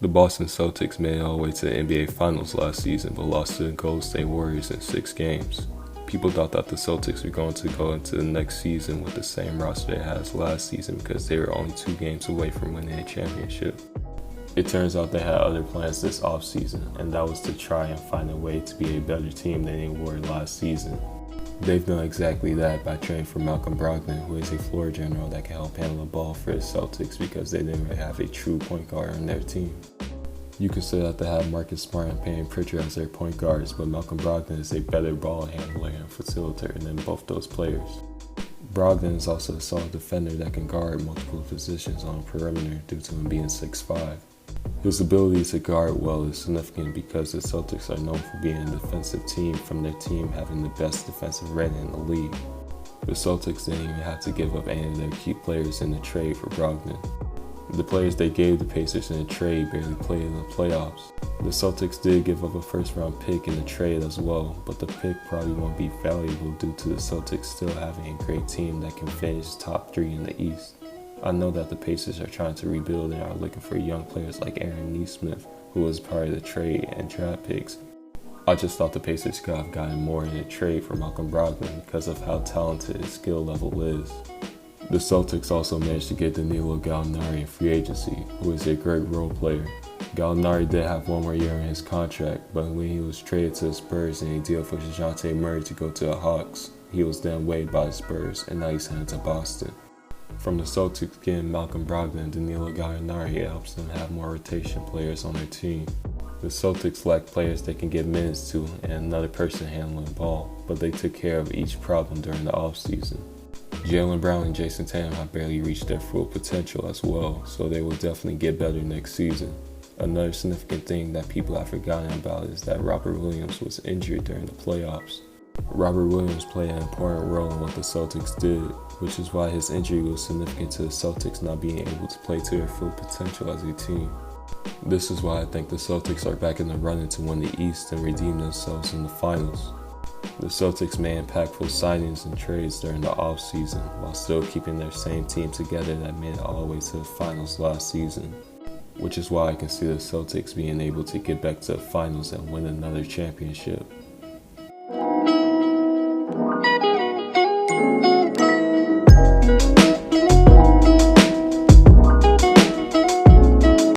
The Boston Celtics made it all the way to the NBA Finals last season, but lost to the Golden State Warriors in 6 games. People thought that the Celtics were going to go into the next season with the same roster they had as last season because they were only 2 games away from winning a championship. It turns out they had other plans this offseason, and that was to try and find a way to be a better team than they were last season. They've done exactly that by trading for Malcolm Brogdon, who is a floor general that can help handle the ball for the Celtics because they didn't really have a true point guard on their team. You could say that they had Marcus Smart and Payton Pritchard as their point guards, but Malcolm Brogdon is a better ball handler and facilitator than both those players. Brogdon is also a solid defender that can guard multiple positions on the perimeter due to him being 6'5". His ability to guard well is significant because the Celtics are known for being a defensive team from their team having the best defensive rating in the league. The Celtics didn't even have to give up any of their key players in the trade for Brogdon. The players they gave the Pacers in the trade barely played in the playoffs. The Celtics did give up a first-round pick in the trade as well, but the pick probably won't be valuable due to the Celtics still having a great team that can finish top 3 in the East. I know that the Pacers are trying to rebuild and are looking for young players like Aaron Nesmith, who was part of the trade and draft picks. I just thought the Pacers could have gotten more in a trade for Malcolm Brogdon because of how talented his skill level is. The Celtics also managed to get Danilo Gallinari in free agency, who is a great role player. Gallinari did have 1 more year in his contract, but when he was traded to the Spurs in a deal for DeJounte Murray to go to the Hawks, he was then waived by the Spurs, and now he's headed to Boston. From the Celtics getting Malcolm Brogdon and Danilo Gallinari, it helps them have more rotation players on their team. The Celtics lack players they can give minutes to and another person handling the ball, but they took care of each problem during the offseason. Jaylen Brown and Jason Tatum have barely reached their full potential as well, so they will definitely get better next season. Another significant thing that people have forgotten about is that Robert Williams was injured during the playoffs. Robert Williams played an important role in what the Celtics did, which is why his injury was significant to the Celtics not being able to play to their full potential as a team. This is why I think the Celtics are back in the running to win the East and redeem themselves in the finals. The Celtics made impactful signings and trades during the offseason while still keeping their same team together that made it all the way to the finals last season, which is why I can see the Celtics being able to get back to the finals and win another championship.